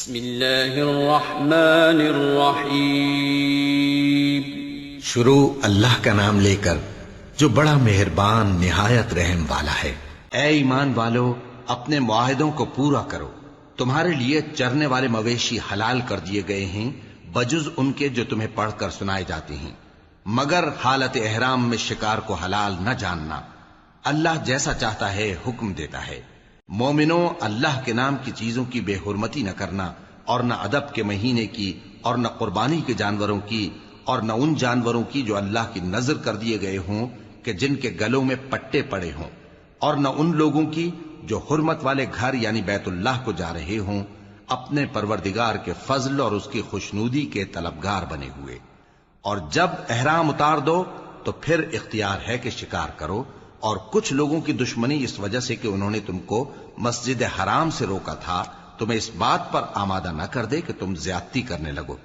بسم اللہ الرحمن الرحیم۔ شروع اللہ کا نام لے کر جو بڑا مہربان نہایت رحم والا ہے۔ اے ایمان والو، اپنے معاہدوں کو پورا کرو۔ تمہارے لیے چرنے والے مویشی حلال کر دیے گئے ہیں بجز ان کے جو تمہیں پڑھ کر سنائے جاتے ہیں، مگر حالت احرام میں شکار کو حلال نہ جاننا۔ اللہ جیسا چاہتا ہے حکم دیتا ہے۔ مومنوں، اللہ کے نام کی چیزوں کی بے حرمتی نہ کرنا، اور نہ ادب کے مہینے کی، اور نہ قربانی کے جانوروں کی، اور نہ ان جانوروں کی جو اللہ کی نذر کر دیے گئے ہوں کہ جن کے گلوں میں پٹے پڑے ہوں، اور نہ ان لوگوں کی جو حرمت والے گھر یعنی بیت اللہ کو جا رہے ہوں اپنے پروردگار کے فضل اور اس کی خوشنودی کے طلبگار بنے ہوئے۔ اور جب احرام اتار دو تو پھر اختیار ہے کہ شکار کرو، اور کچھ لوگوں کی دشمنی اس وجہ سے کہ انہوں نے تم کو مسجد حرام سے روکا تھا تمہیں اس بات پر آمادہ نہ کر دے کہ تم زیادتی کرنے لگو۔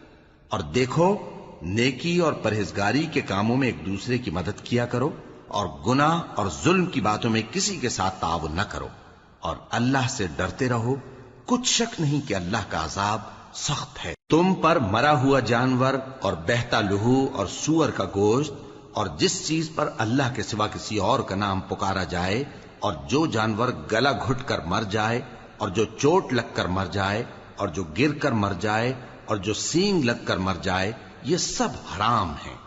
اور دیکھو، نیکی اور پرہیزگاری کے کاموں میں ایک دوسرے کی مدد کیا کرو، اور گناہ اور ظلم کی باتوں میں کسی کے ساتھ تعاون نہ کرو، اور اللہ سے ڈرتے رہو۔ کچھ شک نہیں کہ اللہ کا عذاب سخت ہے۔ تم پر مرا ہوا جانور اور بہتا لہو اور سور کا گوشت اور جس چیز پر اللہ کے سوا کسی اور کا نام پکارا جائے، اور جو جانور گلا گھٹ کر مر جائے، اور جو چوٹ لگ کر مر جائے، اور جو گر کر مر جائے، اور جو سینگ لگ کر مر جائے، یہ سب حرام ہیں۔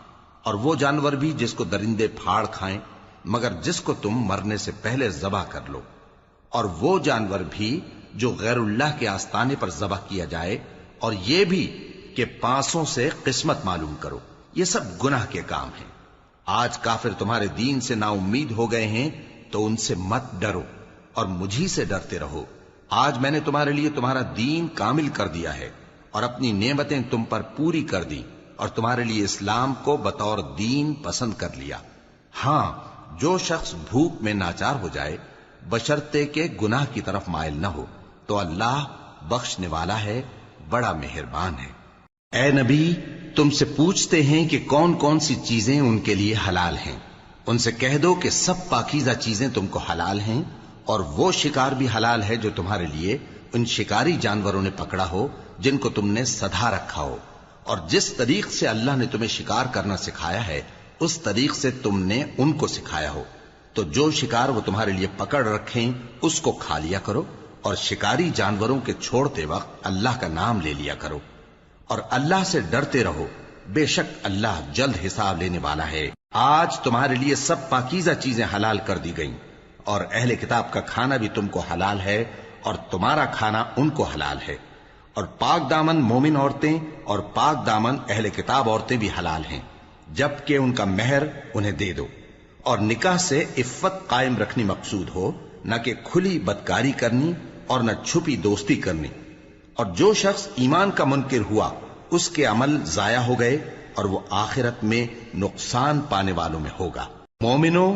اور وہ جانور بھی جس کو درندے پھاڑ کھائیں، مگر جس کو تم مرنے سے پہلے ذبح کر لو، اور وہ جانور بھی جو غیر اللہ کے آستانے پر ذبح کیا جائے، اور یہ بھی کہ پانسوں سے قسمت معلوم کرو۔ یہ سب گناہ کے کام ہیں۔ آج کافر تمہارے دین سے نا امید ہو گئے ہیں تو ان سے مت ڈرو اور مجھی سے ڈرتے رہو۔ آج میں نے تمہارے لیے تمہارا دین کامل کر دیا ہے اور اپنی نعمتیں تم پر پوری کر دی، اور تمہارے لیے اسلام کو بطور دین پسند کر لیا۔ ہاں، جو شخص بھوک میں ناچار ہو جائے بشرطے کہ گناہ کی طرف مائل نہ ہو تو اللہ بخشنے والا ہے، بڑا مہربان ہے۔ اے نبی، تم سے پوچھتے ہیں کہ کون کون سی چیزیں ان کے لیے حلال ہیں۔ ان سے کہہ دو کہ سب پاکیزہ چیزیں تم کو حلال ہیں، اور وہ شکار بھی حلال ہے جو تمہارے لیے ان شکاری جانوروں نے پکڑا ہو جن کو تم نے سدھا رکھا ہو، اور جس طریق سے اللہ نے تمہیں شکار کرنا سکھایا ہے اس طریق سے تم نے ان کو سکھایا ہو۔ تو جو شکار وہ تمہارے لیے پکڑ رکھیں اس کو کھا لیا کرو، اور شکاری جانوروں کے چھوڑتے وقت اللہ کا نام لے لیا کرو، اور اللہ سے ڈرتے رہو، بے شک اللہ جلد حساب لینے والا ہے۔ آج تمہارے لیے سب پاکیزہ چیزیں حلال کر دی گئیں، اور اہل کتاب کا کھانا بھی تم کو حلال ہے، اور تمہارا کھانا ان کو حلال ہے۔ اور پاک دامن مومن عورتیں اور پاک دامن اہل کتاب عورتیں بھی حلال ہیں، جبکہ ان کا مہر انہیں دے دو، اور نکاح سے عفت قائم رکھنی مقصود ہو، نہ کہ کھلی بدکاری کرنی اور نہ چھپی دوستی کرنی۔ اور جو شخص ایمان کا منکر ہوا اس کے عمل ضائع ہو گئے، اور وہ آخرت میں نقصان پانے والوں میں ہوگا۔ مومنوں،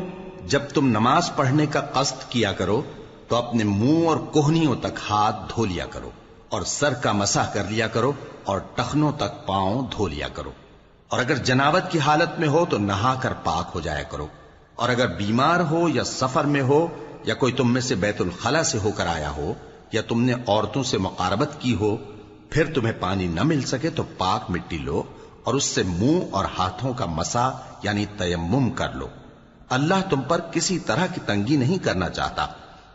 جب تم نماز پڑھنے کا قصد کیا کرو تو اپنے منہ اور کوہنیوں تک ہاتھ دھو لیا کرو، اور سر کا مسح کر لیا کرو، اور ٹخنوں تک پاؤں دھو لیا کرو۔ اور اگر جنابت کی حالت میں ہو تو نہا کر پاک ہو جایا کرو، اور اگر بیمار ہو یا سفر میں ہو، یا کوئی تم میں سے بیت الخلا سے ہو کر آیا ہو، یا تم نے عورتوں سے مقاربت کی ہو، پھر تمہیں پانی نہ مل سکے تو پاک مٹی لو اور اس سے منہ اور ہاتھوں کا مسح یعنی تیمم کر لو۔ اللہ تم پر کسی طرح کی تنگی نہیں کرنا چاہتا،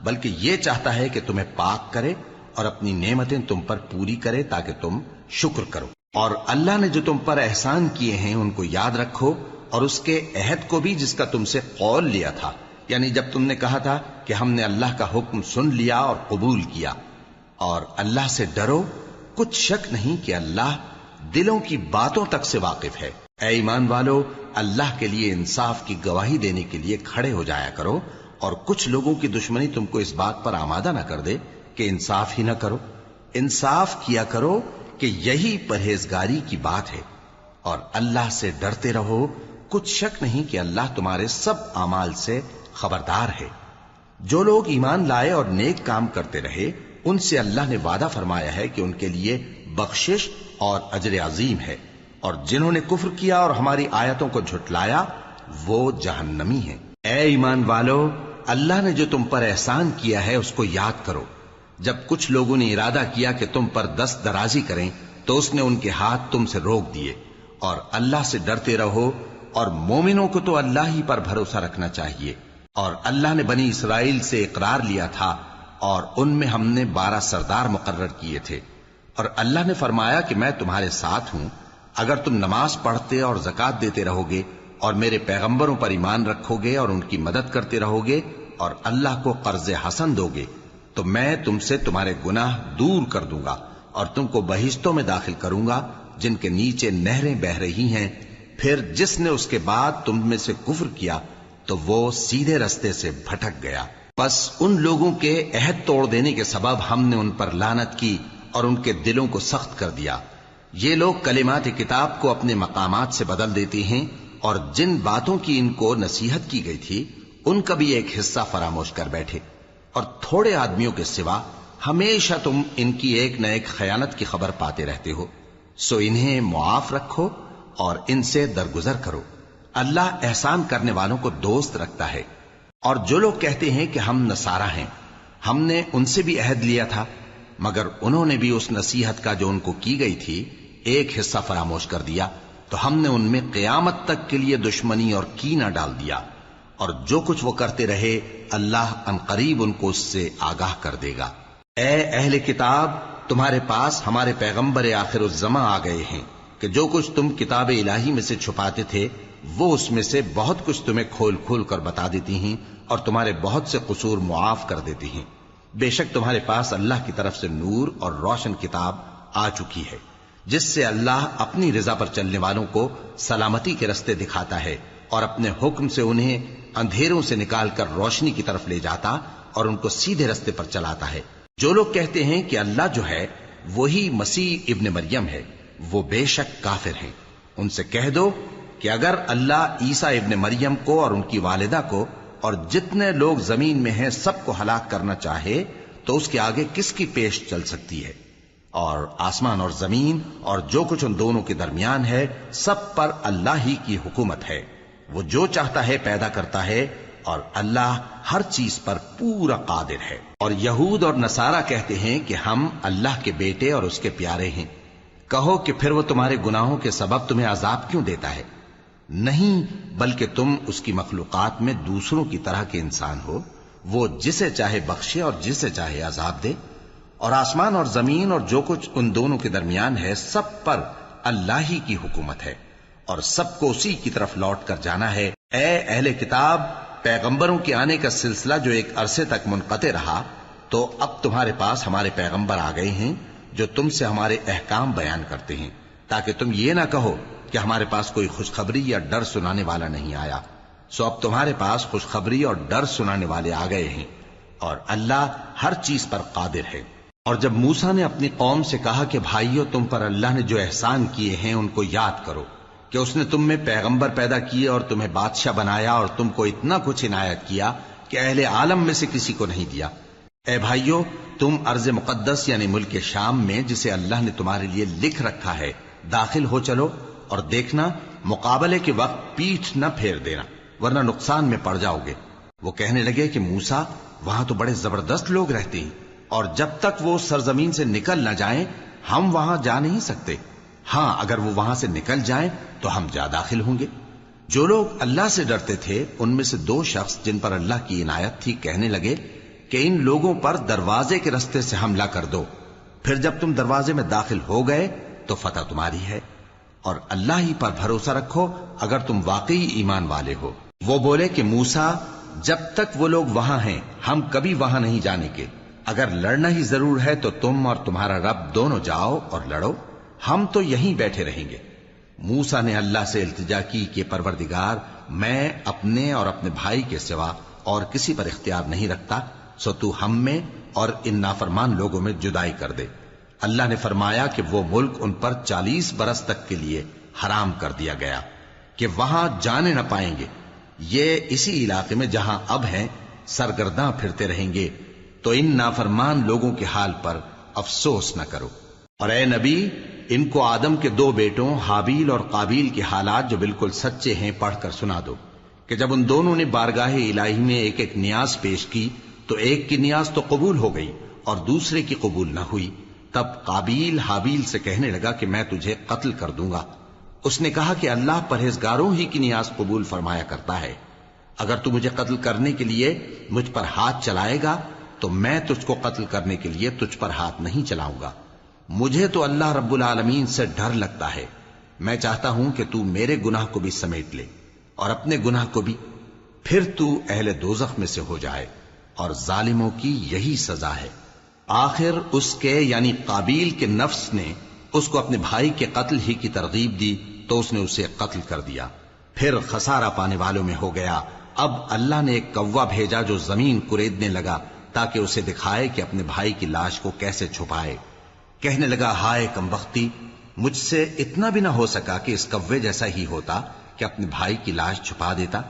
بلکہ یہ چاہتا ہے کہ تمہیں پاک کرے اور اپنی نعمتیں تم پر پوری کرے تاکہ تم شکر کرو۔ اور اللہ نے جو تم پر احسان کیے ہیں ان کو یاد رکھو، اور اس کے عہد کو بھی جس کا تم سے قول لیا تھا، یعنی جب تم نے کہا تھا کہ ہم نے اللہ کا حکم سن لیا اور قبول کیا۔ اور اللہ سے ڈرو، کچھ شک نہیں کہ اللہ دلوں کی باتوں تک سے واقف ہے۔ اے ایمان والو، اللہ کے لیے انصاف کی گواہی دینے کے لیے کھڑے ہو جایا کرو، اور کچھ لوگوں کی دشمنی تم کو اس بات پر آمادہ نہ کر دے کہ انصاف ہی نہ کرو۔ انصاف کیا کرو کہ یہی پرہیزگاری کی بات ہے، اور اللہ سے ڈرتے رہو، کچھ شک نہیں کہ اللہ تمہارے سب اعمال سے خبردار ہے۔ جو لوگ ایمان لائے اور نیک کام کرتے رہے ان سے اللہ نے وعدہ فرمایا ہے کہ ان کے لیے بخشش اور اجر عظیم ہے، اور جنہوں نے کفر کیا اور ہماری آیتوں کو جھٹلایا وہ جہنمی ہیں۔ اے ایمان والو، اللہ نے جو تم پر احسان کیا ہے اس کو یاد کرو، جب کچھ لوگوں نے ارادہ کیا کہ تم پر دست درازی کریں تو اس نے ان کے ہاتھ تم سے روک دیے، اور اللہ سے ڈرتے رہو، اور مومنوں کو تو اللہ ہی پر بھروسہ رکھنا چاہیے۔ اور اللہ نے بنی اسرائیل سے اقرار لیا تھا، اور ان میں ہم نے 12 سردار مقرر کیے تھے، اور اللہ نے فرمایا کہ میں تمہارے ساتھ ہوں، اگر تم نماز پڑھتے اور زکوٰۃ دیتے رہو گے اور میرے پیغمبروں پر ایمان رکھو گے اور ان کی مدد کرتے رہو گے اور اللہ کو قرض حسن دو گے تو میں تم سے تمہارے گناہ دور کر دوں گا اور تم کو بہشتوں میں داخل کروں گا جن کے نیچے نہریں بہ رہی ہیں۔ پھر جس نے اس کے بعد تم میں سے کفر کیا تو وہ سیدھے رستے سے بھٹک گیا۔ پس ان لوگوں کے عہد توڑ دینے کے سبب ہم نے ان پر لعنت کی اور ان کے دلوں کو سخت کر دیا۔ یہ لوگ کلمات کتاب کو اپنے مقامات سے بدل دیتے ہیں، اور جن باتوں کی ان کو نصیحت کی گئی تھی ان کا بھی ایک حصہ فراموش کر بیٹھے، اور تھوڑے آدمیوں کے سوا ہمیشہ تم ان کی ایک نہ ایک خیانت کی خبر پاتے رہتے ہو، سو انہیں معاف رکھو اور ان سے درگزر کرو۔ اللہ احسان کرنے والوں کو دوست رکھتا ہے۔ اور جو لوگ کہتے ہیں کہ ہم نصارہ ہیں، ہم نے ان سے بھی عہد لیا تھا، مگر انہوں نے بھی اس نصیحت کا جو ان کو کی گئی تھی ایک حصہ فراموش کر دیا، تو ہم نے ان میں قیامت تک کے لیے دشمنی اور کینہ ڈال دیا، اور جو کچھ وہ کرتے رہے اللہ عنقریب ان کو اس سے آگاہ کر دے گا۔ اے اہل کتاب، تمہارے پاس ہمارے پیغمبر آخر الزماں آ گئے ہیں کہ جو کچھ تم کتاب الہی میں سے چھپاتے تھے وہ اس میں سے بہت کچھ تمہیں کھول کھول کر بتا دیتی ہیں اور تمہارے بہت سے قصور معاف کر دیتی ہیں۔ بے شک تمہارے پاس اللہ کی طرف سے نور اور روشن کتاب آ چکی ہے، جس سے اللہ اپنی رضا پر چلنے والوں کو سلامتی کے رستے دکھاتا ہے اور اپنے حکم سے انہیں اندھیروں سے نکال کر روشنی کی طرف لے جاتا اور ان کو سیدھے رستے پر چلاتا ہے۔ جو لوگ کہتے ہیں کہ اللہ جو ہے وہی مسیح ابن مریم ہے، وہ بے شک کافر ہیں۔ ان سے کہہ دو کہ اگر اللہ عیسیٰ ابن مریم کو اور ان کی والدہ کو اور جتنے لوگ زمین میں ہیں سب کو ہلاک کرنا چاہے تو اس کے آگے کس کی پیش چل سکتی ہے؟ اور آسمان اور زمین اور جو کچھ ان دونوں کے درمیان ہے سب پر اللہ ہی کی حکومت ہے، وہ جو چاہتا ہے پیدا کرتا ہے، اور اللہ ہر چیز پر پورا قادر ہے۔ اور یہود اور نصارہ کہتے ہیں کہ ہم اللہ کے بیٹے اور اس کے پیارے ہیں۔ کہو کہ پھر وہ تمہارے گناہوں کے سبب تمہیں عذاب کیوں دیتا ہے؟ نہیں، بلکہ تم اس کی مخلوقات میں دوسروں کی طرح کے انسان ہو، وہ جسے چاہے بخشے اور جسے چاہے عذاب دے۔ اور آسمان اور زمین اور جو کچھ ان دونوں کے درمیان ہے سب پر اللہ ہی کی حکومت ہے، اور سب کو اسی کی طرف لوٹ کر جانا ہے۔ اے اہل کتاب، پیغمبروں کے آنے کا سلسلہ جو ایک عرصے تک منقطع رہا، تو اب تمہارے پاس ہمارے پیغمبر آ گئے ہیں جو تم سے ہمارے احکام بیان کرتے ہیں، تاکہ تم یہ نہ کہو کہ ہمارے پاس کوئی خوشخبری یا ڈر سنانے والا نہیں آیا۔ سو اب تمہارے پاس خوشخبری اور ڈر سنانے والے آ گئے ہیں، اور اللہ ہر چیز پر قادر ہے۔ اور جب موسیٰ نے اپنی قوم سے کہا کہ بھائیو، تم پر اللہ نے جو احسان کیے ہیں ان کو یاد کرو، کہ اس نے تم میں پیغمبر پیدا کیے اور تمہیں بادشاہ بنایا اور تم کو اتنا کچھ عنایت کیا کہ اہل عالم میں سے کسی کو نہیں دیا۔ اے بھائیو، تم ارض مقدس یعنی ملک شام میں جسے اللہ نے تمہارے لیے لکھ رکھا ہے داخل ہو چلو، اور دیکھنا مقابلے کے وقت پیٹھ نہ پھیر دینا ورنہ نقصان میں پڑ جاؤ گے۔ وہ کہنے لگے کہ موسیٰ، وہاں تو بڑے زبردست لوگ رہتے ہیں، اور جب تک وہ سرزمین سے نکل نہ جائیں ہم وہاں جا نہیں سکتے۔ ہاں، اگر وہ وہاں سے نکل جائیں تو ہم جا داخل ہوں گے۔ جو لوگ اللہ سے ڈرتے تھے ان میں سے 2 شخص جن پر اللہ کی عنایت تھی کہنے لگے کہ ان لوگوں پر دروازے کے رستے سے حملہ کر دو، پھر جب تم دروازے میں داخل ہو گئے تو فتح تمہاری ہے، اور اللہ ہی پر بھروسہ رکھو اگر تم واقعی ایمان والے ہو۔ وہ بولے کہ موسیٰ، جب تک وہ لوگ وہاں ہیں ہم کبھی وہاں نہیں جانے کے، اگر لڑنا ہی ضرور ہے تو تم اور تمہارا رب دونوں جاؤ اور لڑو، ہم تو یہیں بیٹھے رہیں گے۔ موسیٰ نے اللہ سے التجا کی کہ پروردگار، میں اپنے اور اپنے بھائی کے سوا اور کسی پر اختیار نہیں رکھتا، سو تو ہم میں اور ان نافرمان لوگوں میں جدائی کر دے۔ اللہ نے فرمایا کہ وہ ملک ان پر 40 برس تک کے لیے حرام کر دیا گیا کہ وہاں جانے نہ پائیں گے۔ یہ اسی علاقے میں جہاں اب ہیں سرگرداں پھرتے رہیں گے، تو ان نافرمان لوگوں کے حال پر افسوس نہ کرو۔ اور اے نبی، ان کو آدم کے 2 بیٹوں حابیل اور قابیل کے حالات جو بالکل سچے ہیں پڑھ کر سنا دو کہ جب ان دونوں نے بارگاہ الہی میں ایک ایک نیاز پیش کی تو ایک کی نیاز تو قبول ہو گئی اور دوسرے کی قبول نہ ہوئی، تب قابیل حابیل سے کہنے لگا کہ میں تجھے قتل کر دوں گا۔ اس نے کہا کہ اللہ پرہیزگاروں ہی کی نیاز قبول فرمایا کرتا ہے، اگر تو مجھے قتل کرنے کے لیے مجھ پر ہاتھ چلائے گا تو میں تجھ کو قتل کرنے کے لیے تجھ پر ہاتھ نہیں چلاؤں گا۔ مجھے تو اللہ رب العالمین سے ڈر لگتا ہے، میں چاہتا ہوں کہ تو میرے گناہ کو بھی سمیٹ لے اور اپنے گناہ کو بھی، پھر تو اہل دوزخ میں سے ہو جائے، اور ظالموں کی یہی سزا ہے۔ آخر اس کے یعنی قابیل کے نفس نے اس کو اپنے بھائی کے قتل ہی کی ترغیب دی تو اس نے اسے قتل کر دیا، پھر خسارہ پانے والوں میں ہو گیا۔ اب اللہ نے ایک کوا بھیجا جو زمین کریدنے لگا تاکہ اسے دکھائے کہ اپنے بھائی کی لاش کو کیسے چھپائے۔ کہنے لگا، ہائے کمبختی، مجھ سے اتنا بھی نہ ہو سکا کہ اس کوے جیسا ہی ہوتا کہ اپنے بھائی کی لاش چھپا دیتا۔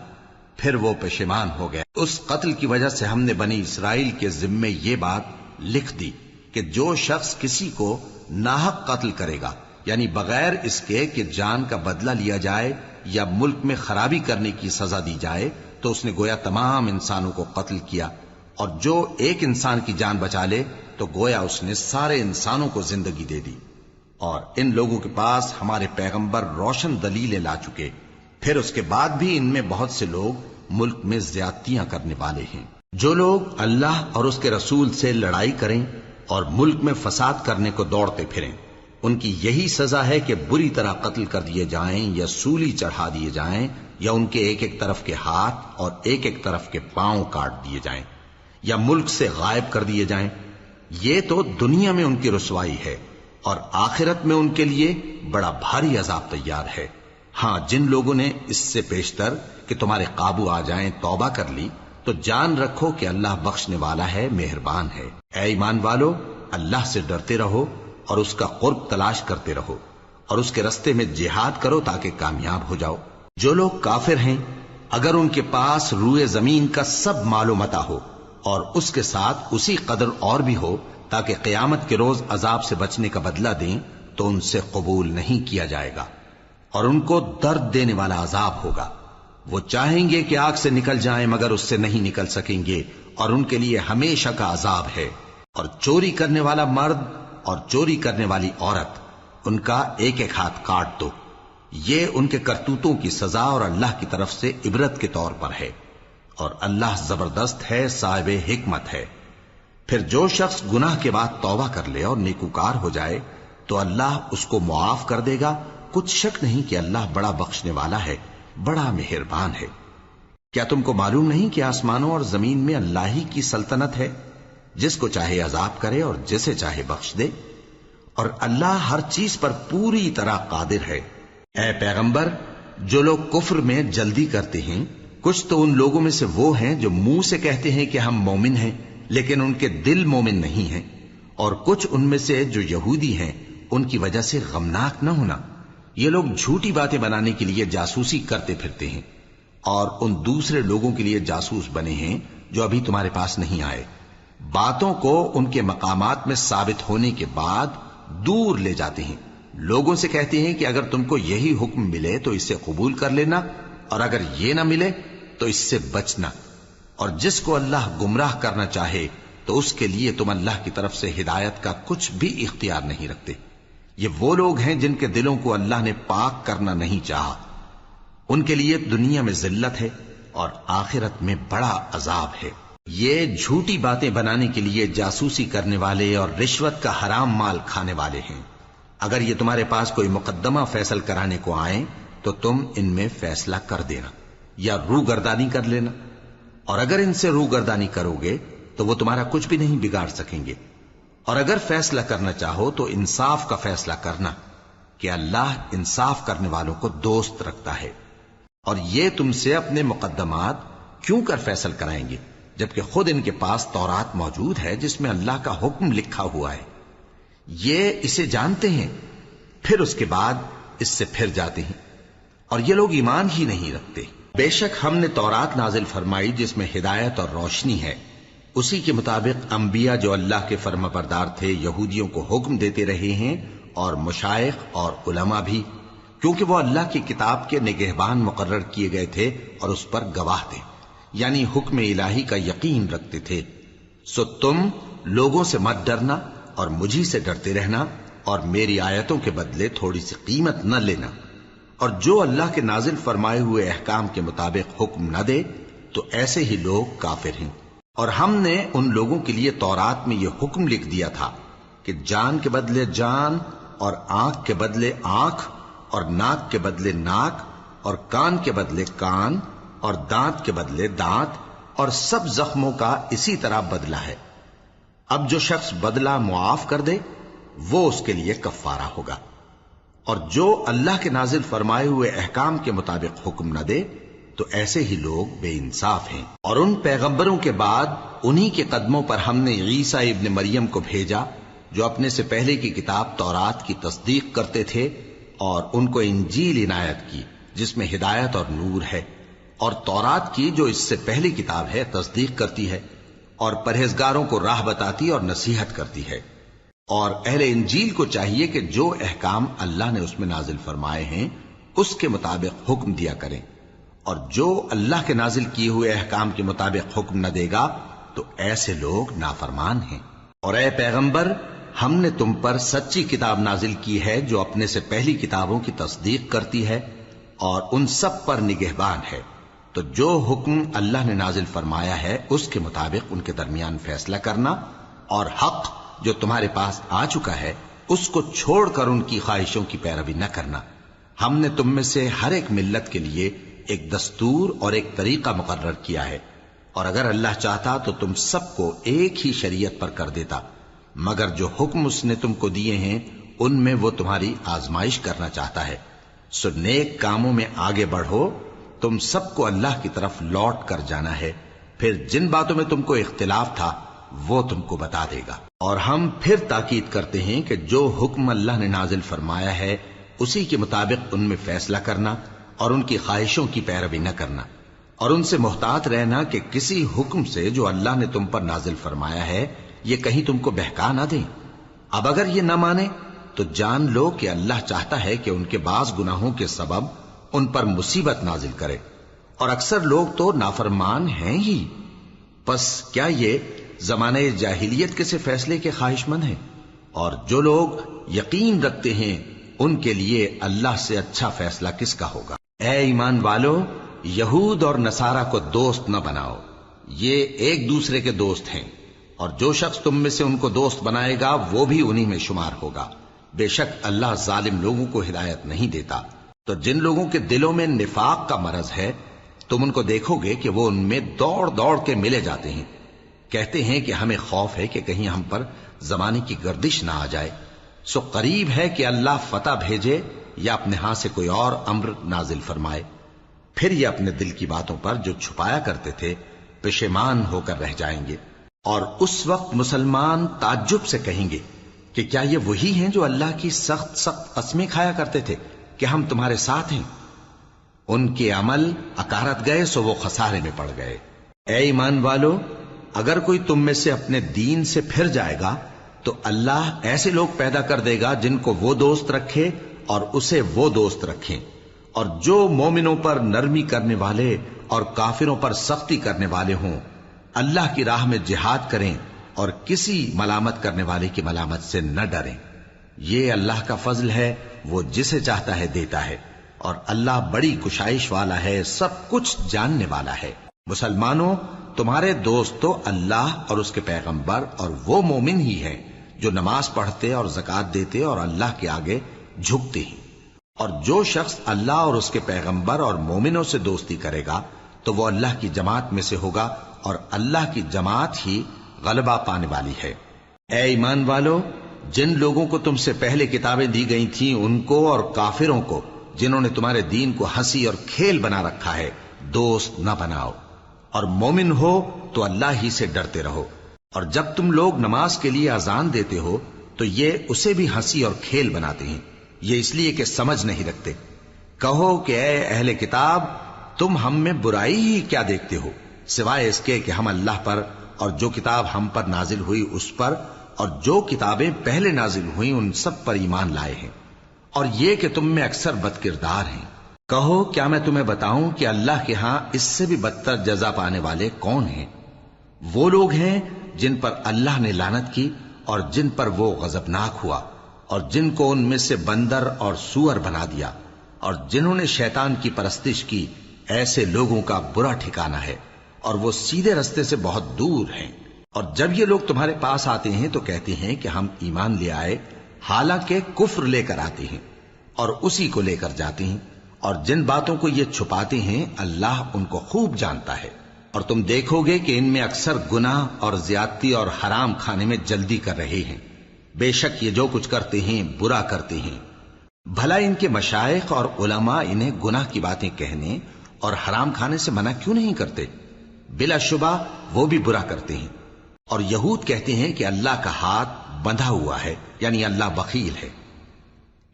پھر وہ پشیمان ہو گیا۔ اس قتل کی وجہ سے ہم نے بنی اسرائیل کے ذمے یہ بات لکھ دی کہ جو شخص کسی کو ناحق قتل کرے گا، یعنی بغیر اس کے کہ جان کا بدلہ لیا جائے یا ملک میں خرابی کرنے کی سزا دی جائے، تو اس نے گویا تمام انسانوں کو قتل کیا، اور جو ایک انسان کی جان بچا لے تو گویا اس نے سارے انسانوں کو زندگی دے دی۔ اور ان لوگوں کے پاس ہمارے پیغمبر روشن دلیلیں لا چکے، پھر اس کے بعد بھی ان میں بہت سے لوگ ملک میں زیادتیاں کرنے والے ہیں۔ جو لوگ اللہ اور اس کے رسول سے لڑائی کریں اور ملک میں فساد کرنے کو دوڑتے پھریں، ان کی یہی سزا ہے کہ بری طرح قتل کر دیے جائیں یا سولی چڑھا دیے جائیں، یا ان کے ایک ایک طرف کے ہاتھ اور ایک ایک طرف کے پاؤں کاٹ دیے جائیں، یا ملک سے غائب کر دیے جائیں۔ یہ تو دنیا میں ان کی رسوائی ہے، اور آخرت میں ان کے لیے بڑا بھاری عذاب تیار ہے۔ ہاں، جن لوگوں نے اس سے پیشتر کہ تمہارے قابو آ جائیں توبہ کر لی تو جان رکھو کہ اللہ بخشنے والا ہے، مہربان ہے۔ اے ایمان والو، اللہ سے ڈرتے رہو اور اس کا قرب تلاش کرتے رہو، اور اس کے رستے میں جہاد کرو تاکہ کامیاب ہو جاؤ۔ جو لوگ کافر ہیں، اگر ان کے پاس روئے زمین کا سب مال و متاع ہو اور اس کے ساتھ اسی قدر اور بھی ہو تاکہ قیامت کے روز عذاب سے بچنے کا بدلہ دیں، تو ان سے قبول نہیں کیا جائے گا، اور ان کو درد دینے والا عذاب ہوگا۔ وہ چاہیں گے کہ آگ سے نکل جائیں مگر اس سے نہیں نکل سکیں گے، اور ان کے لیے ہمیشہ کا عذاب ہے۔ اور چوری کرنے والا مرد اور چوری کرنے والی عورت، ان کا ایک ایک ہاتھ کاٹ دو۔ یہ ان کے کرتوتوں کی سزا اور اللہ کی طرف سے عبرت کے طور پر ہے، اور اللہ زبردست ہے، صاحب حکمت ہے۔ پھر جو شخص گناہ کے بعد توبہ کر لے اور نیکوکار ہو جائے تو اللہ اس کو معاف کر دے گا۔ کچھ شک نہیں کہ اللہ بڑا بخشنے والا ہے، بڑا مہربان ہے۔ کیا تم کو معلوم نہیں کہ آسمانوں اور زمین میں اللہ ہی کی سلطنت ہے، جس کو چاہے عذاب کرے اور جسے چاہے بخش دے، اور اللہ ہر چیز پر پوری طرح قادر ہے۔ اے پیغمبر، جو لوگ کفر میں جلدی کرتے ہیں، کچھ تو ان لوگوں میں سے وہ ہیں جو منہ سے کہتے ہیں کہ ہم مومن ہیں لیکن ان کے دل مومن نہیں ہیں، اور کچھ ان میں سے جو یہودی ہیں، ان کی وجہ سے غمناک نہ ہونا۔ یہ لوگ جھوٹی باتیں بنانے کے لیے جاسوسی کرتے پھرتے ہیں، اور ان دوسرے لوگوں کے لیے جاسوس بنے ہیں جو ابھی تمہارے پاس نہیں آئے۔ باتوں کو ان کے مقامات میں ثابت ہونے کے بعد دور لے جاتے ہیں، لوگوں سے کہتے ہیں کہ اگر تم کو یہی حکم ملے تو اسے قبول کر لینا، اور اگر یہ نہ ملے تو اس سے بچنا، اور جس کو اللہ گمراہ کرنا چاہے تو اس کے لیے تم اللہ کی طرف سے ہدایت کا کچھ بھی اختیار نہیں رکھتے۔ یہ وہ لوگ ہیں جن کے دلوں کو اللہ نے پاک کرنا نہیں چاہا، ان کے لیے دنیا میں ذلت ہے اور آخرت میں بڑا عذاب ہے۔ یہ جھوٹی باتیں بنانے کے لیے جاسوسی کرنے والے اور رشوت کا حرام مال کھانے والے ہیں۔ اگر یہ تمہارے پاس کوئی مقدمہ فیصل کرانے کو آئیں تو تم ان میں فیصلہ کر دینا یا روگردانی کر لینا، اور اگر ان سے روگردانی کرو گے تو وہ تمہارا کچھ بھی نہیں بگاڑ سکیں گے، اور اگر فیصلہ کرنا چاہو تو انصاف کا فیصلہ کرنا کہ اللہ انصاف کرنے والوں کو دوست رکھتا ہے۔ اور یہ تم سے اپنے مقدمات کیوں کر فیصل کرائیں گے جبکہ خود ان کے پاس تورات موجود ہے جس میں اللہ کا حکم لکھا ہوا ہے۔ یہ اسے جانتے ہیں، پھر اس کے بعد اس سے پھر جاتے ہیں، اور یہ لوگ ایمان ہی نہیں رکھتے۔ بے شک ہم نے تورات نازل فرمائی جس میں ہدایت اور روشنی ہے، اسی کے مطابق انبیاء جو اللہ کے فرما بردار تھے یہودیوں کو حکم دیتے رہے ہیں، اور مشائخ اور علماء بھی، کیونکہ وہ اللہ کی کتاب کے نگہبان مقرر کیے گئے تھے اور اس پر گواہ تھے، یعنی حکم الہی کا یقین رکھتے تھے۔ سو تم لوگوں سے مت ڈرنا اور مجھی سے ڈرتے رہنا، اور میری آیتوں کے بدلے تھوڑی سی قیمت نہ لینا، اور جو اللہ کے نازل فرمائے ہوئے احکام کے مطابق حکم نہ دے تو ایسے ہی لوگ کافر ہیں۔ اور ہم نے ان لوگوں کے لیے تورات میں یہ حکم لکھ دیا تھا کہ جان کے بدلے جان، اور آنکھ کے بدلے آنکھ، اور ناک کے بدلے ناک، اور کان کے بدلے کان، اور دانت کے بدلے دانت، اور سب زخموں کا اسی طرح بدلہ ہے۔ اب جو شخص بدلہ معاف کر دے وہ اس کے لیے کفارہ ہوگا، اور جو اللہ کے نازل فرمائے ہوئے احکام کے مطابق حکم نہ دے تو ایسے ہی لوگ بے انصاف ہیں۔ اور ان پیغمبروں کے بعد انہی کے قدموں پر ہم نے عیسیٰ ابن مریم کو بھیجا جو اپنے سے پہلے کی کتاب تورات کی تصدیق کرتے تھے، اور ان کو انجیل عنایت کی جس میں ہدایت اور نور ہے، اور تورات کی جو اس سے پہلی کتاب ہے تصدیق کرتی ہے، اور پرہیزگاروں کو راہ بتاتی اور نصیحت کرتی ہے۔ اور اہل انجیل کو چاہیے کہ جو احکام اللہ نے اس میں نازل فرمائے ہیں اس کے مطابق حکم دیا کریں، اور جو اللہ کے نازل کیے ہوئے احکام کے مطابق حکم نہ دے گا تو ایسے لوگ نافرمان ہیں۔ اور اے پیغمبر، ہم نے تم پر سچی کتاب نازل کی ہے جو اپنے سے پہلی کتابوں کی تصدیق کرتی ہے اور ان سب پر نگہبان ہے، تو جو حکم اللہ نے نازل فرمایا ہے اس کے مطابق ان کے درمیان فیصلہ کرنا، اور حق جو تمہارے پاس آ چکا ہے اس کو چھوڑ کر ان کی خواہشوں کی پیروی نہ کرنا۔ ہم نے تم میں سے ہر ایک ملت کے لیے ایک دستور اور ایک طریقہ مقرر کیا ہے، اور اگر اللہ چاہتا تو تم سب کو ایک ہی شریعت پر کر دیتا، مگر جو حکم اس نے تم کو دیے ہیں ان میں وہ تمہاری آزمائش کرنا چاہتا ہے۔ سو نیک کاموں میں آگے بڑھو، تم سب کو اللہ کی طرف لوٹ کر جانا ہے، پھر جن باتوں میں تم کو اختلاف تھا وہ تم کو بتا دے گا۔ اور ہم پھر تاکید کرتے ہیں کہ جو حکم اللہ نے نازل فرمایا ہے اسی کے مطابق ان میں فیصلہ کرنا اور ان کی خواہشوں کی پیروی نہ کرنا، اور ان سے محتاط رہنا کہ کسی حکم سے جو اللہ نے تم پر نازل فرمایا ہے یہ کہیں تم کو بہکا نہ دیں۔ اب اگر یہ نہ مانے تو جان لو کہ اللہ چاہتا ہے کہ ان کے بعض گناہوں کے سبب ان پر مصیبت نازل کرے، اور اکثر لوگ تو نافرمان ہیں ہی۔ پس کیا یہ زمانے جاہلیت کے سے فیصلے کے خواہش مند ہیں؟ اور جو لوگ یقین رکھتے ہیں ان کے لیے اللہ سے اچھا فیصلہ کس کا ہوگا؟ اے ایمان والو، یہود اور نصارہ کو دوست نہ بناؤ، یہ ایک دوسرے کے دوست ہیں، اور جو شخص تم میں سے ان کو دوست بنائے گا وہ بھی انہی میں شمار ہوگا۔ بے شک اللہ ظالم لوگوں کو ہدایت نہیں دیتا۔ تو جن لوگوں کے دلوں میں نفاق کا مرض ہے تم ان کو دیکھو گے کہ وہ ان میں دوڑ دوڑ کے ملے جاتے ہیں، کہتے ہیں کہ ہمیں خوف ہے کہ کہیں ہم پر زمانے کی گردش نہ آ جائے۔ سو قریب ہے کہ اللہ فتح بھیجے یا اپنے ہاں سے کوئی اور امر نازل فرمائے، پھر یہ اپنے دل کی باتوں پر جو چھپایا کرتے تھے پشیمان ہو کر رہ جائیں گے۔ اور اس وقت مسلمان تعجب سے کہیں گے کہ کیا یہ وہی ہیں جو اللہ کی سخت سخت قسمیں کھایا کرتے تھے کہ ہم تمہارے ساتھ ہیں؟ ان کے عمل اکارت گئے سو وہ خسارے میں پڑ گئے۔ اے ایمان والو، اگر کوئی تم میں سے اپنے دین سے پھر جائے گا تو اللہ ایسے لوگ پیدا کر دے گا جن کو وہ دوست رکھے اور اسے وہ دوست رکھیں، اور جو مومنوں پر نرمی کرنے والے اور کافروں پر سختی کرنے والے ہوں، اللہ کی راہ میں جہاد کریں اور کسی ملامت کرنے والے کی ملامت سے نہ ڈریں۔ یہ اللہ کا فضل ہے، وہ جسے چاہتا ہے دیتا ہے، اور اللہ بڑی کشائش والا ہے، سب کچھ جاننے والا ہے۔ مسلمانوں، تمہارے دوست تو اللہ اور اس کے پیغمبر اور وہ مومن ہی ہیں جو نماز پڑھتے اور زکوٰۃ دیتے اور اللہ کے آگے جھکتے ہیں۔ اور جو شخص اللہ اور اس کے پیغمبر اور مومنوں سے دوستی کرے گا تو وہ اللہ کی جماعت میں سے ہوگا، اور اللہ کی جماعت ہی غلبہ پانے والی ہے۔ اے ایمان والو، جن لوگوں کو تم سے پہلے کتابیں دی گئی تھیں ان کو اور کافروں کو جنہوں نے تمہارے دین کو ہنسی اور کھیل بنا رکھا ہے دوست نہ بناؤ، اور مومن ہو تو اللہ ہی سے ڈرتے رہو۔ اور جب تم لوگ نماز کے لیے اذان دیتے ہو تو یہ اسے بھی ہنسی اور کھیل بناتے ہیں، یہ اس لیے کہ سمجھ نہیں رکھتے۔ کہو کہ اے اہل کتاب، تم ہم میں برائی ہی کیا دیکھتے ہو، سوائے اس کے کہ ہم اللہ پر اور جو کتاب ہم پر نازل ہوئی اس پر اور جو کتابیں پہلے نازل ہوئیں ان سب پر ایمان لائے ہیں، اور یہ کہ تم میں اکثر بد کردار ہیں۔ کہو کیا میں تمہیں بتاؤں کہ اللہ کے ہاں اس سے بھی بدتر جزا پانے والے کون ہیں؟ وہ لوگ ہیں جن پر اللہ نے لعنت کی اور جن پر وہ غضبناک ہوا، اور جن کو ان میں سے بندر اور سور بنا دیا، اور جنہوں نے شیطان کی پرستش کی، ایسے لوگوں کا برا ٹھکانہ ہے، اور وہ سیدھے رستے سے بہت دور ہیں۔ اور جب یہ لوگ تمہارے پاس آتے ہیں تو کہتے ہیں کہ ہم ایمان لے آئے، حالانکہ کفر لے کر آتے ہیں اور اسی کو لے کر جاتے ہیں، اور جن باتوں کو یہ چھپاتے ہیں اللہ ان کو خوب جانتا ہے۔ اور تم دیکھو گے کہ ان میں اکثر گناہ اور زیادتی اور حرام کھانے میں جلدی کر رہے ہیں، بے شک یہ جو کچھ کرتے ہیں برا کرتے ہیں۔ بھلا ان کے مشائخ اور علماء انہیں گناہ کی باتیں کہنے اور حرام کھانے سے منع کیوں نہیں کرتے؟ بلا شبہ وہ بھی برا کرتے ہیں۔ اور یہود کہتے ہیں کہ اللہ کا ہاتھ بندھا ہوا ہے، یعنی اللہ بخیل ہے،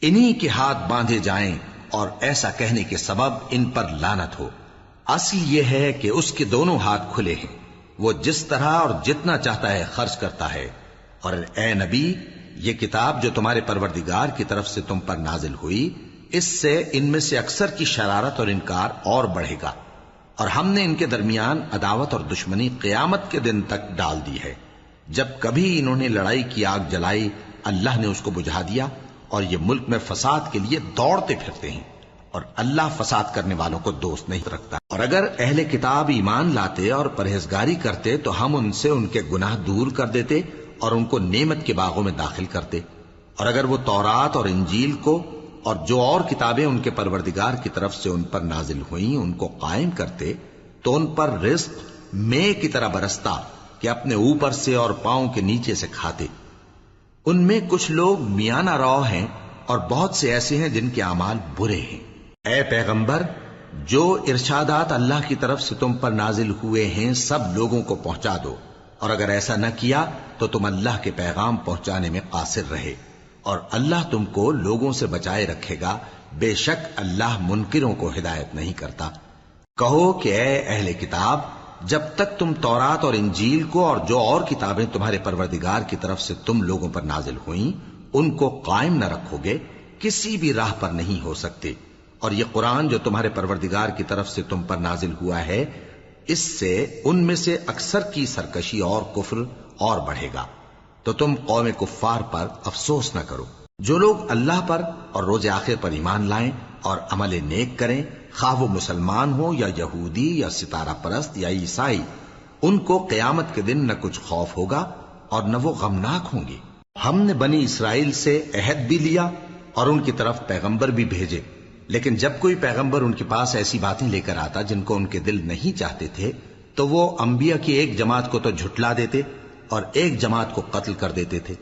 انہی کے ہاتھ باندھے جائیں، اور ایسا کہنے کے سبب ان پر لعنت ہو۔ اصل یہ ہے کہ اس کے دونوں ہاتھ کھلے ہیں، وہ جس طرح اور جتنا چاہتا ہے خرچ کرتا ہے۔ اور اے نبی، یہ کتاب جو تمہارے پروردگار کی طرف سے تم پر نازل ہوئی، اس سے ان میں سے اکثر کی شرارت اور انکار اور بڑھے گا، اور ہم نے ان کے درمیان عداوت اور دشمنی قیامت کے دن تک ڈال دی ہے۔ جب کبھی انہوں نے لڑائی کی آگ جلائی، اللہ نے اس کو بجھا دیا، اور یہ ملک میں فساد کے لیے دوڑتے پھرتے ہیں، اور اللہ فساد کرنے والوں کو دوست نہیں رکھتا۔ اور اگر اہل کتاب ایمان لاتے اور پرہیزگاری کرتے تو ہم ان سے ان کے گناہ دور کر دیتے اور ان کو نعمت کے باغوں میں داخل کرتے۔ اور اگر وہ تورات اور انجیل کو اور جو اور کتابیں ان کے پروردگار کی طرف سے ان پر نازل ہوئیں ان کو قائم کرتے تو ان پر رزق مے کی طرح برستا کہ اپنے اوپر سے اور پاؤں کے نیچے سے کھاتے۔ ان میں کچھ لوگ میانہ رو ہیں اور بہت سے ایسے ہیں جن کے اعمال برے ہیں۔ اے پیغمبر، جو ارشادات اللہ کی طرف سے تم پر نازل ہوئے ہیں سب لوگوں کو پہنچا دو، اور اگر ایسا نہ کیا تو تم اللہ کے پیغام پہنچانے میں قاصر رہے، اور اللہ تم کو لوگوں سے بچائے رکھے گا، بے شک اللہ منکروں کو ہدایت نہیں کرتا۔ کہو کہ اے اہل کتاب، جب تک تم تورات اور انجیل کو اور جو اور کتابیں تمہارے پروردگار کی طرف سے تم لوگوں پر نازل ہوئیں ان کو قائم نہ رکھو گے، کسی بھی راہ پر نہیں ہو سکتے۔ اور یہ قرآن جو تمہارے پروردگار کی طرف سے تم پر نازل ہوا ہے، اس سے ان میں سے اکثر کی سرکشی اور کفر اور بڑھے گا، تو تم قوم کفار پر افسوس نہ کرو۔ جو لوگ اللہ پر اور روز آخر پر ایمان لائیں اور عمل نیک کریں، خواہ وہ مسلمان ہو یا یہودی یا ستارہ پرست یا عیسائی، ان کو قیامت کے دن نہ کچھ خوف ہوگا اور نہ وہ غمناک ہوں گے۔ ہم نے بنی اسرائیل سے عہد بھی لیا اور ان کی طرف پیغمبر بھی بھیجے، لیکن جب کوئی پیغمبر ان کے پاس ایسی باتیں لے کر آتا جن کو ان کے دل نہیں چاہتے تھے تو وہ انبیاء کی ایک جماعت کو تو جھٹلا دیتے اور ایک جماعت کو قتل کر دیتے تھے،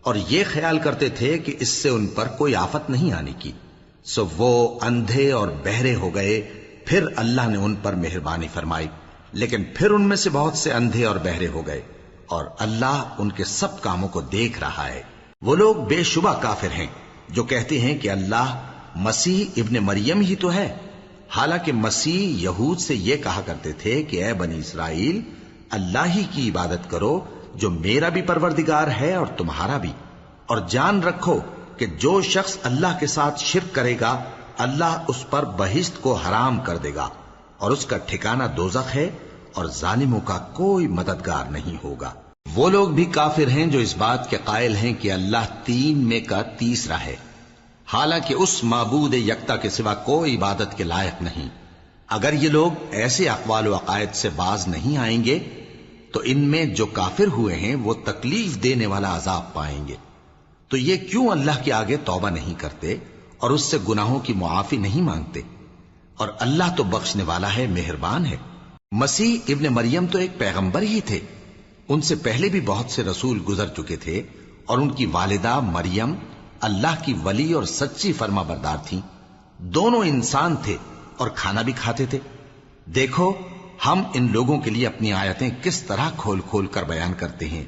اور یہ خیال کرتے تھے کہ اس سے ان پر کوئی آفت نہیں آنے کی، سو وہ اندھے اور بہرے ہو گئے۔ پھر اللہ نے ان پر مہربانی فرمائی، لیکن پھر ان میں سے بہت سے اندھے اور بہرے ہو گئے، اور اللہ ان کے سب کاموں کو دیکھ رہا ہے۔ وہ لوگ بے شبہ کافر ہیں جو کہتے ہیں کہ اللہ مسیح ابن مریم ہی تو ہے، حالانکہ مسیح یہود سے یہ کہا کرتے تھے کہ اے بنی اسرائیل، اللہ ہی کی عبادت کرو جو میرا بھی پروردگار ہے اور تمہارا بھی، اور جان رکھو کہ جو شخص اللہ کے ساتھ شرک کرے گا اللہ اس پر بہشت کو حرام کر دے گا، اور اس کا ٹھکانہ دوزخ ہے، اور ظالموں کا کوئی مددگار نہیں ہوگا۔ وہ لوگ بھی کافر ہیں جو اس بات کے قائل ہیں کہ اللہ تین میں کا تیسرا ہے، حالانکہ اس معبود یکتا کے سوا کوئی عبادت کے لائق نہیں۔ اگر یہ لوگ ایسے اقوال و عقائد سے باز نہیں آئیں گے تو ان میں جو کافر ہوئے ہیں وہ تکلیف دینے والا عذاب پائیں گے۔ تو یہ کیوں اللہ کے آگے توبہ نہیں کرتے اور اس سے گناہوں کی معافی نہیں مانگتے؟ اور اللہ تو بخشنے والا ہے، مہربان ہے۔ مسیح ابن مریم تو ایک پیغمبر ہی تھے، ان سے پہلے بھی بہت سے رسول گزر چکے تھے، اور ان کی والدہ مریم اللہ کی ولی اور سچی فرما بردار تھیں، دونوں انسان تھے اور کھانا بھی کھاتے تھے۔ دیکھو ہم ان لوگوں کے لیے اپنی آیتیں کس طرح کھول کھول کر بیان کرتے ہیں،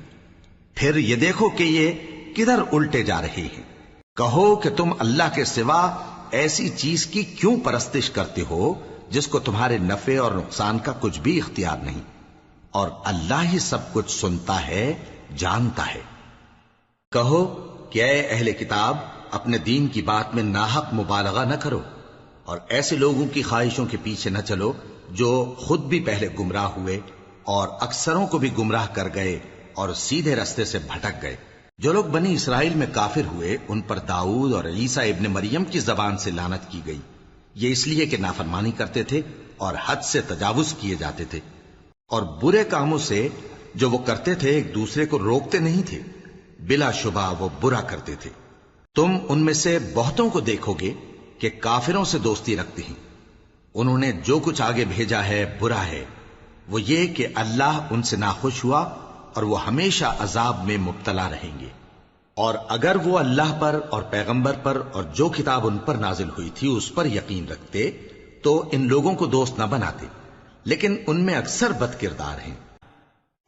پھر یہ دیکھو کہ یہ کدھر الٹے جا رہے ہیں۔ کہو کہ تم اللہ کے سوا ایسی چیز کی کیوں پرستش کرتے ہو جس کو تمہارے نفع اور نقصان کا کچھ بھی اختیار نہیں، اور اللہ ہی سب کچھ سنتا ہے، جانتا ہے۔ کہو کہ اے اہل کتاب، اپنے دین کی بات میں ناحق مبالغہ نہ کرو، اور ایسے لوگوں کی خواہشوں کے پیچھے نہ چلو جو خود بھی پہلے گمراہ ہوئے اور اکثروں کو بھی گمراہ کر گئے اور سیدھے رستے سے بھٹک گئے۔ جو لوگ بنی اسرائیل میں کافر ہوئے ان پر داؤد اور عیسیٰ ابن مریم کی زبان سے لعنت کی گئی، یہ اس لیے کہ نافرمانی کرتے تھے اور حد سے تجاوز کیے جاتے تھے، اور برے کاموں سے جو وہ کرتے تھے ایک دوسرے کو روکتے نہیں تھے، بلا شبہ وہ برا کرتے تھے۔ تم ان میں سے بہتوں کو دیکھو گے کہ کافروں سے دوستی رکھتے ہیں، انہوں نے جو کچھ آگے بھیجا ہے برا ہے، وہ یہ کہ اللہ ان سے ناخوش ہوا اور وہ ہمیشہ عذاب میں مبتلا رہیں گے۔ اور اگر وہ اللہ پر اور پیغمبر پر اور جو کتاب ان پر نازل ہوئی تھی اس پر یقین رکھتے تو ان لوگوں کو دوست نہ بناتے، لیکن ان میں اکثر بد کردار ہیں۔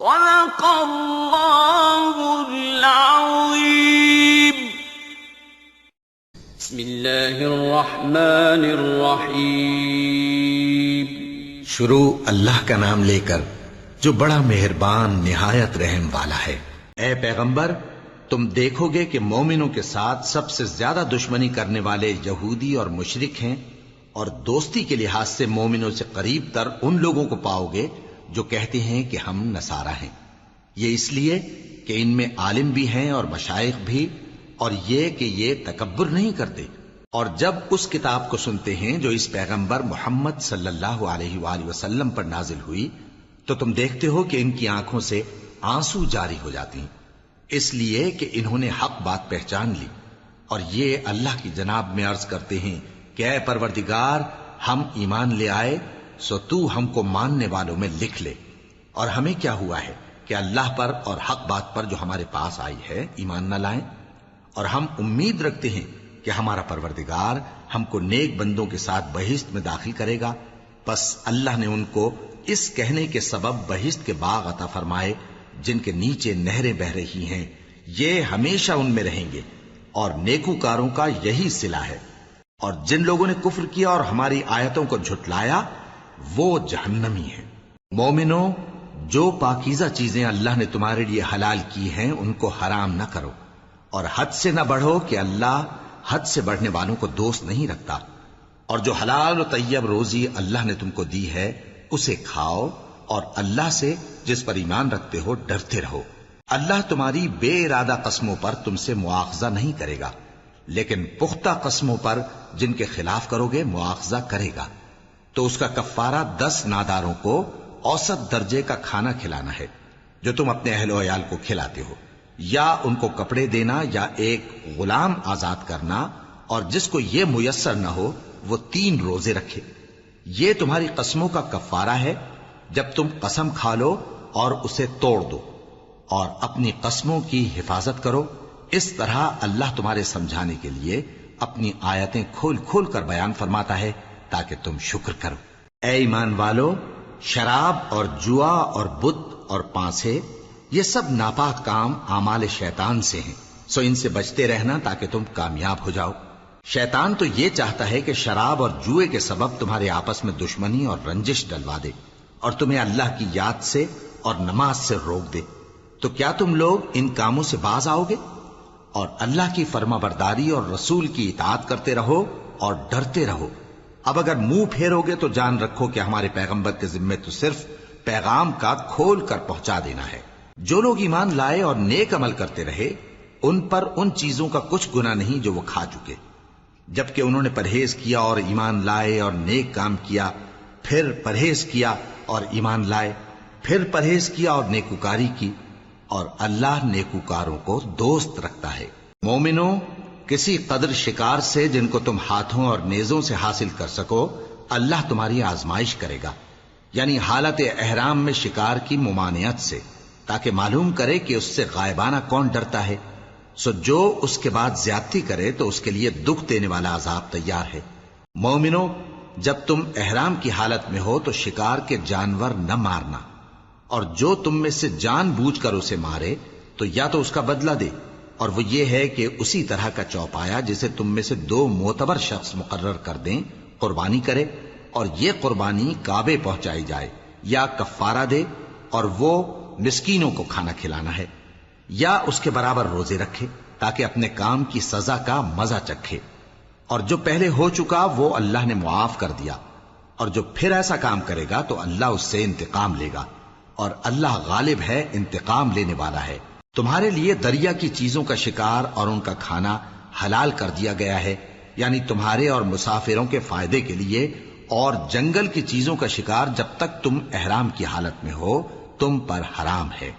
صدق اللہ العظیم۔ بسم اللہ الرحمن الرحیم۔ شروع اللہ کا نام لے کر جو بڑا مہربان نہایت رحم والا ہے۔ اے پیغمبر، تم دیکھو گے کہ مومنوں کے ساتھ سب سے زیادہ دشمنی کرنے والے یہودی اور مشرک ہیں، اور دوستی کے لحاظ سے مومنوں سے قریب تر ان لوگوں کو پاؤ گے جو کہتے ہیں کہ ہم نصارہ ہیں۔ یہ اس لیے کہ ان میں عالم بھی ہیں اور مشائخ بھی، اور یہ کہ یہ تکبر نہیں کرتے۔ اور جب اس کتاب کو سنتے ہیں جو اس پیغمبر محمد صلی اللہ علیہ وآلہ وسلم پر نازل ہوئی تو تم دیکھتے ہو کہ ان کی آنکھوں سے آنسو جاری ہو جاتی ہیں، اس لیے کہ انہوں نے حق بات پہچان لی، اور یہ اللہ کی جناب میں عرض کرتے ہیں کہ اے پروردگار، ہم ایمان لے آئے سو تو ہم کو ماننے والوں میں لکھ لے۔ اور ہمیں کیا ہوا ہے کہ اللہ پر اور حق بات پر جو ہمارے پاس آئی ہے ایمان نہ لائیں؟ اور ہم امید رکھتے ہیں کہ ہمارا پروردگار ہم کو نیک بندوں کے ساتھ بہشت میں داخل کرے گا۔ پس اللہ نے ان کو اس کہنے کے سبب بہشت کے باغ عطا فرمائے جن کے نیچے نہریں بہ رہی ہیں، یہ ہمیشہ ان میں رہیں گے، اور نیکوکاروں کا یہی صلہ ہے۔ اور جن لوگوں نے کفر کیا اور ہماری آیتوں کو جھٹلایا وہ جہنمی ہیں۔ مومنوں، جو پاکیزہ چیزیں اللہ نے تمہارے لیے حلال کی ہیں ان کو حرام نہ کرو، اور حد سے نہ بڑھو کہ اللہ حد سے بڑھنے والوں کو دوست نہیں رکھتا۔ اور جو حلال و طیب روزی اللہ نے تم کو دی ہے اسے کھاؤ، اور اللہ سے جس پر ایمان رکھتے ہو ڈرتے رہو۔ اللہ تمہاری بے ارادہ قسموں پر تم سے مواخذہ نہیں کرے گا، لیکن پختہ قسموں پر جن کے خلاف کرو گے مواخذہ کرے گا۔ تو اس کا کفارہ 10 ناداروں کو اوسط درجے کا کھانا کھلانا ہے جو تم اپنے اہل و عیال کو کھلاتے ہو، یا ان کو کپڑے دینا، یا ایک غلام آزاد کرنا، اور جس کو یہ میسر نہ ہو وہ 3 روزے رکھے۔ یہ تمہاری قسموں کا کفارہ ہے جب تم قسم کھا لو اور اسے توڑ دو، اور اپنی قسموں کی حفاظت کرو۔ اس طرح اللہ تمہارے سمجھانے کے لیے اپنی آیتیں کھول کھول کر بیان فرماتا ہے تاکہ تم شکر کرو۔ اے ایمان والو، شراب اور جوا اور بت اور پانسے یہ سب ناپاک کام اعمال شیطان سے ہیں، سو ان سے بچتے رہنا تاکہ تم کامیاب ہو جاؤ۔ شیطان تو یہ چاہتا ہے کہ شراب اور جوئے کے سبب تمہارے آپس میں دشمنی اور رنجش ڈلوا دے، اور تمہیں اللہ کی یاد سے اور نماز سے روک دے۔ تو کیا تم لوگ ان کاموں سے باز آؤ گے؟ اور اللہ کی فرما برداری اور رسول کی اطاعت کرتے رہو اور ڈرتے رہو۔ اب اگر منہ پھیرو گے تو جان رکھو کہ ہمارے پیغمبر کے ذمے تو صرف پیغام کا کھول کر پہنچا دینا ہے۔ جو لوگ ایمان لائے اور نیک عمل کرتے رہے ان پر ان چیزوں کا کچھ گناہ نہیں جو وہ کھا چکے، جبکہ انہوں نے پرہیز کیا اور ایمان لائے اور نیک کام کیا، پھر پرہیز کیا اور ایمان لائے، پھر پرہیز کیا اور نیکوکاری کی، اور اللہ نیکوکاروں کو دوست رکھتا ہے۔ مومنوں، کسی قدر شکار سے جن کو تم ہاتھوں اور نیزوں سے حاصل کر سکو اللہ تمہاری آزمائش کرے گا، یعنی حالت احرام میں شکار کی ممانعت سے، تاکہ معلوم کرے کہ اس سے غائبانہ کون ڈرتا ہے۔ سو جو اس کے بعد زیادتی کرے تو اس کے لیے دکھ دینے والا عذاب تیار ہے۔ مومنوں، جب تم احرام کی حالت میں ہو تو شکار کے جانور نہ مارنا، اور جو تم میں سے جان بوجھ کر اسے مارے تو یا تو اس کا بدلہ دے، اور وہ یہ ہے کہ اسی طرح کا چوپایا جسے تم میں سے 2 معتبر شخص مقرر کر دیں قربانی کرے، اور یہ قربانی کعبے پہنچائی جائے، یا کفارہ دے اور وہ مسکینوں کو کھانا کھلانا ہے، یا اس کے برابر روزے رکھے تاکہ اپنے کام کی سزا کا مزہ چکھے۔ اور جو پہلے ہو چکا وہ اللہ نے معاف کر دیا، اور جو پھر ایسا کام کرے گا تو اللہ اس سے انتقام لے گا، اور اللہ غالب ہے، انتقام لینے والا ہے۔ تمہارے لیے دریا کی چیزوں کا شکار اور ان کا کھانا حلال کر دیا گیا ہے، یعنی تمہارے اور مسافروں کے فائدے کے لیے، اور جنگل کی چیزوں کا شکار جب تک تم احرام کی حالت میں ہو تم پر حرام ہے۔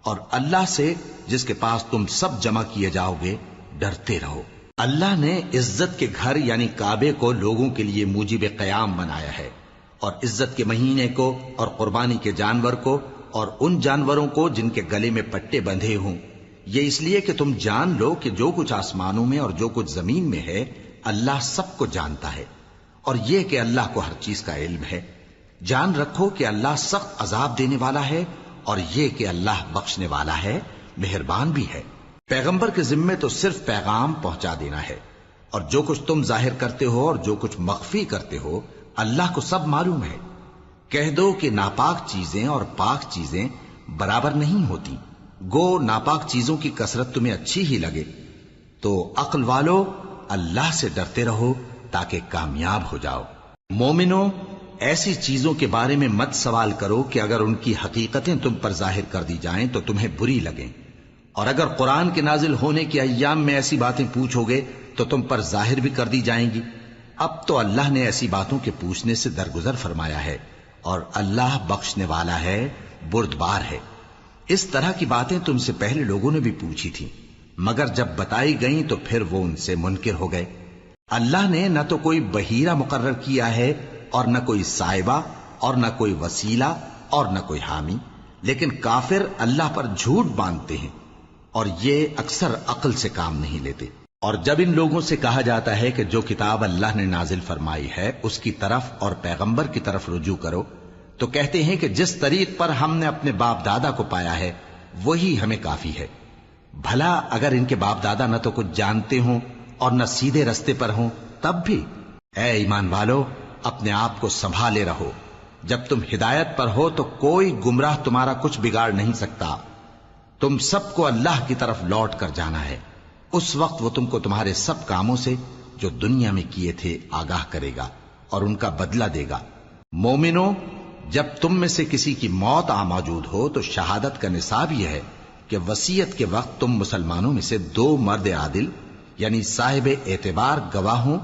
اور اللہ سے جس کے پاس تم سب جمع کیے جاؤ گے ڈرتے رہو۔ اللہ نے عزت کے گھر یعنی کعبے کو لوگوں کے لیے موجب قیام بنایا ہے، اور عزت کے مہینے کو اور قربانی کے جانور کو اور ان جانوروں کو جن کے گلے میں پٹے بندھے ہوں، یہ اس لیے کہ تم جان لو کہ جو کچھ آسمانوں میں اور جو کچھ زمین میں ہے اللہ سب کو جانتا ہے، اور یہ کہ اللہ کو ہر چیز کا علم ہے۔ جان رکھو کہ اللہ سخت عذاب دینے والا ہے، اور یہ کہ اللہ بخشنے والا ہے، مہربان بھی ہے۔ پیغمبر کے ذمے تو صرف پیغام پہنچا دینا ہے، اور جو کچھ تم ظاہر کرتے ہو اور جو کچھ مخفی کرتے ہو اللہ کو سب معلوم ہے۔ کہہ دو کہ ناپاک چیزیں اور پاک چیزیں برابر نہیں ہوتی، گو ناپاک چیزوں کی کثرت تمہیں اچھی ہی لگے، تو عقل والو اللہ سے ڈرتے رہو تاکہ کامیاب ہو جاؤ۔ مومنو، ایسی چیزوں کے بارے میں مت سوال کرو کہ اگر ان کی حقیقتیں تم پر ظاہر کر دی جائیں تو تمہیں بری لگیں، اور اگر قرآن کے نازل ہونے کے ایام میں ایسی باتیں پوچھو گے تو تم پر ظاہر بھی کر دی جائیں گی۔ اب تو اللہ نے ایسی باتوں کے پوچھنے سے درگزر فرمایا ہے، اور اللہ بخشنے والا ہے، بردبار ہے۔ اس طرح کی باتیں تم سے پہلے لوگوں نے بھی پوچھی تھیں، مگر جب بتائی گئیں تو پھر وہ ان سے منکر ہو گئے۔ اللہ نے نہ تو کوئی بحیرہ مقرر کیا ہے، اور نہ کوئی سائبہ، اور نہ کوئی وسیلہ، اور نہ کوئی حامی، لیکن کافر اللہ پر جھوٹ باندھتے ہیں، اور یہ اکثر عقل سے کام نہیں لیتے۔ اور جب ان لوگوں سے کہا جاتا ہے کہ جو کتاب اللہ نے نازل فرمائی ہے اس کی طرف اور پیغمبر کی طرف رجوع کرو، تو کہتے ہیں کہ جس طریق پر ہم نے اپنے باپ دادا کو پایا ہے وہی ہمیں کافی ہے۔ بھلا اگر ان کے باپ دادا نہ تو کچھ جانتے ہوں اور نہ سیدھے رستے پر ہوں تب بھی؟ اے ایمان والو، اپنے آپ کو سنبھالے رہو، جب تم ہدایت پر ہو تو کوئی گمراہ تمہارا کچھ بگاڑ نہیں سکتا۔ تم سب کو اللہ کی طرف لوٹ کر جانا ہے، اس وقت وہ تم کو تمہارے سب کاموں سے جو دنیا میں کیے تھے آگاہ کرے گا اور ان کا بدلہ دے گا۔ مومنو، جب تم میں سے کسی کی موت آ موجود ہو تو شہادت کا نصاب یہ ہے کہ وصیت کے وقت تم مسلمانوں میں سے 2 مرد عادل یعنی صاحب اعتبار گواہ ہوں،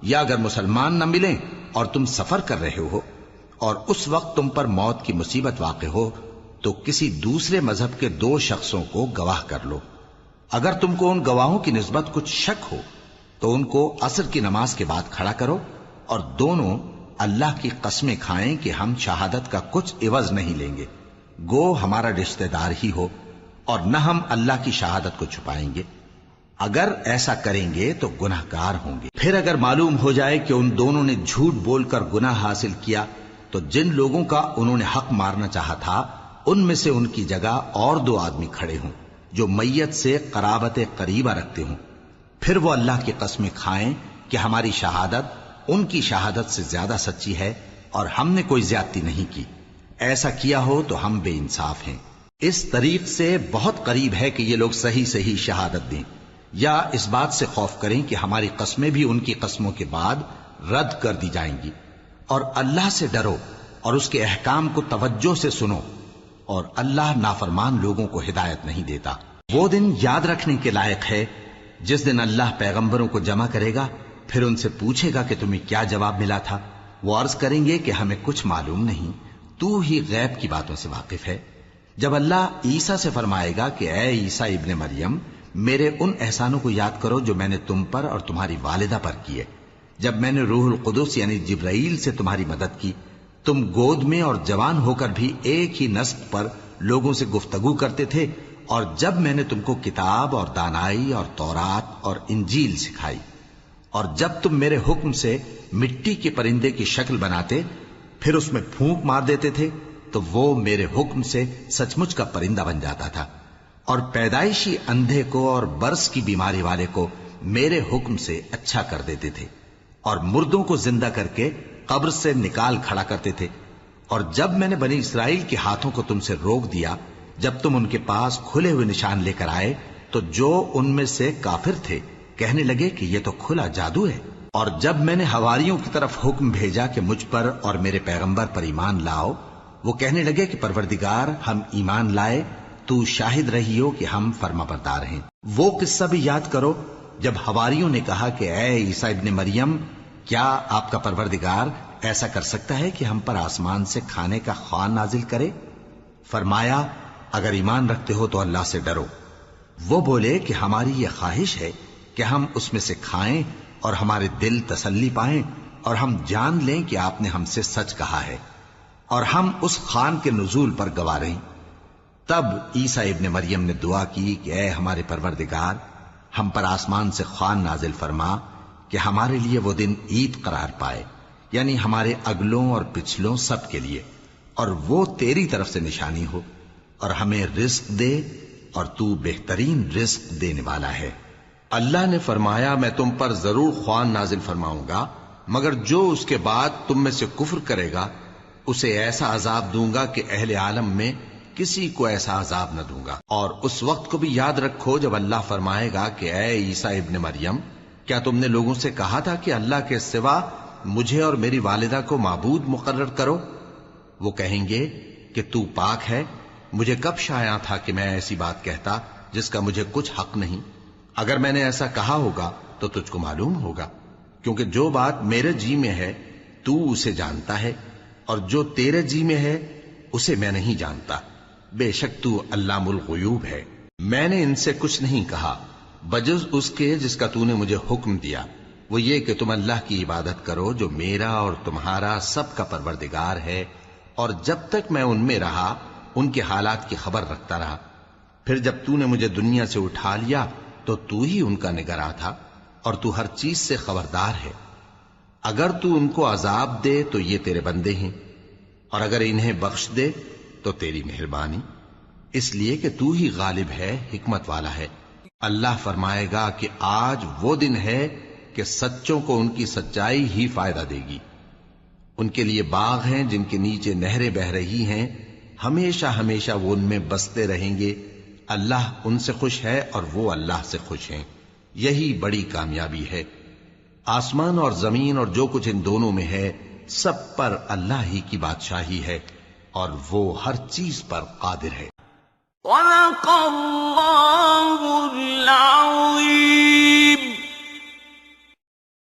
یا اگر مسلمان نہ ملیں اور تم سفر کر رہے ہو اور اس وقت تم پر موت کی مصیبت واقع ہو تو کسی دوسرے مذہب کے 2 شخصوں کو گواہ کر لو۔ اگر تم کو ان گواہوں کی نسبت کچھ شک ہو تو ان کو عصر کی نماز کے بعد کھڑا کرو، اور دونوں اللہ کی قسمیں کھائیں کہ ہم شہادت کا کچھ عوض نہیں لیں گے، گو ہمارا رشتہ دار ہی ہو، اور نہ ہم اللہ کی شہادت کو چھپائیں گے۔ اگر ایسا کریں گے تو گناہ گار ہوں گے۔ پھر اگر معلوم ہو جائے کہ ان دونوں نے جھوٹ بول کر گناہ حاصل کیا تو جن لوگوں کا انہوں نے حق مارنا چاہا تھا ان میں سے ان کی جگہ اور 2 آدمی کھڑے ہوں جو میت سے قرابت قریبہ رکھتے ہوں، پھر وہ اللہ کی قسمیں کھائیں کہ ہماری شہادت ان کی شہادت سے زیادہ سچی ہے اور ہم نے کوئی زیادتی نہیں کی۔ ایسا کیا ہو تو ہم بے انصاف ہیں۔ اس طریق سے بہت قریب ہے کہ یہ لوگ صحیح شہادت دیں، یا اس بات سے خوف کریں کہ ہماری قسمیں بھی ان کی قسموں کے بعد رد کر دی جائیں گی۔ اور اللہ سے ڈرو اور اس کے احکام کو توجہ سے سنو، اور اللہ نافرمان لوگوں کو ہدایت نہیں دیتا۔ وہ دن یاد رکھنے کے لائق ہے جس دن اللہ پیغمبروں کو جمع کرے گا، پھر ان سے پوچھے گا کہ تمہیں کیا جواب ملا تھا۔ وہ عرض کریں گے کہ ہمیں کچھ معلوم نہیں، تو ہی غیب کی باتوں سے واقف ہے۔ جب اللہ عیسیٰ سے فرمائے گا کہ اے عیسیٰ ابن مریم، میرے ان احسانوں کو یاد کرو جو میں نے تم پر اور تمہاری والدہ پر کیے، جب میں نے روح القدس یعنی جبرائیل سے تمہاری مدد کی، تم گود میں اور جوان ہو کر بھی ایک ہی نسق پر لوگوں سے گفتگو کرتے تھے، اور جب میں نے تم کو کتاب اور دانائی اور تورات اور انجیل سکھائی، اور جب تم میرے حکم سے مٹی کے پرندے کی شکل بناتے پھر اس میں پھونک مار دیتے تھے تو وہ میرے حکم سے سچ مچ کا پرندہ بن جاتا تھا، اور پیدائشی اندھے کو اور برس کی بیماری والے کو میرے حکم سے اچھا کر دیتے تھے، اور مردوں کو زندہ کر کے قبر سے نکال کھڑا کرتے تھے۔ اور جب میں نے بنی اسرائیل کے ہاتھوں کو تم سے روک دیا جب تم ان کے پاس کھلے ہوئے نشان لے کر آئے تو جو ان میں سے کافر تھے کہنے لگے کہ یہ تو کھلا جادو ہے۔ اور جب میں نے حواریوں کی طرف حکم بھیجا کہ مجھ پر اور میرے پیغمبر پر ایمان لاؤ، وہ کہنے لگے کہ پروردگار ہم ایمان لائے، تو شاہد رہی ہو کہ ہم فرما بردار ہیں۔ وہ قصہ بھی یاد کرو جب حواریوں نے کہا کہ اے عیسیٰ ابن مریم، کیا آپ کا پروردگار ایسا کر سکتا ہے کہ ہم پر آسمان سے کھانے کا خوان نازل کرے؟ فرمایا اگر ایمان رکھتے ہو تو اللہ سے ڈرو۔ وہ بولے کہ ہماری یہ خواہش ہے کہ ہم اس میں سے کھائیں اور ہمارے دل تسلی پائیں اور ہم جان لیں کہ آپ نے ہم سے سچ کہا ہے اور ہم اس خوان کے نزول پر گواہ رہیں۔ تب عیسیٰ ابن مریم نے دعا کی کہ اے ہمارے پروردگار، ہم پر آسمان سے خوان نازل فرما کہ ہمارے لیے وہ دن عید قرار پائے، یعنی ہمارے اگلوں اور پچھلوں سب کے لیے، اور وہ تیری طرف سے نشانی ہو، اور ہمیں رزق دے اور تو بہترین رزق دینے والا ہے۔ اللہ نے فرمایا میں تم پر ضرور خوان نازل فرماؤں گا، مگر جو اس کے بعد تم میں سے کفر کرے گا اسے ایسا عذاب دوں گا کہ اہل عالم میں کسی کو ایسا عذاب نہ دوں گا۔ اور اس وقت کو بھی یاد رکھو جب اللہ فرمائے گا کہ اے عیسیٰ ابن مریم، کیا تم نے لوگوں سے کہا تھا کہ اللہ کے سوا مجھے اور میری والدہ کو معبود مقرر کرو؟ وہ کہیں گے کہ تو پاک ہے، مجھے کب شایع تھا کہ میں ایسی بات کہتا جس کا مجھے کچھ حق نہیں۔ اگر میں نے ایسا کہا ہوگا تو تجھ کو معلوم ہوگا، کیونکہ جو بات میرے جی میں ہے تو اسے جانتا ہے، اور جو تیرے جی میں ہے اسے میں نہیں جانتا۔ بے شک تو علام الغیوب ہے۔ میں نے ان سے کچھ نہیں کہا بجز اس کے جس کا تو نے مجھے حکم دیا، وہ یہ کہ تم اللہ کی عبادت کرو جو میرا اور تمہارا سب کا پروردگار ہے، اور جب تک میں ان میں رہا ان کے حالات کی خبر رکھتا رہا۔ پھر جب تو نے مجھے دنیا سے اٹھا لیا تو تو ہی ان کا نگراں تھا، اور تو ہر چیز سے خبردار ہے۔ اگر تو ان کو عذاب دے تو یہ تیرے بندے ہیں، اور اگر انہیں بخش دے تو تیری مہربانی، اس لیے کہ تو ہی غالب ہے، حکمت والا ہے۔ اللہ فرمائے گا کہ آج وہ دن ہے کہ سچوں کو ان کی سچائی ہی فائدہ دے گی۔ ان کے لیے باغ ہیں جن کے نیچے نہریں بہ رہی ہیں، ہمیشہ ہمیشہ وہ ان میں بستے رہیں گے۔ اللہ ان سے خوش ہے اور وہ اللہ سے خوش ہیں، یہی بڑی کامیابی ہے۔ آسمان اور زمین اور جو کچھ ان دونوں میں ہے سب پر اللہ ہی کی بادشاہی ہے، اور وہ ہر چیز پر قادر ہے۔ صدق اللہ العظیم۔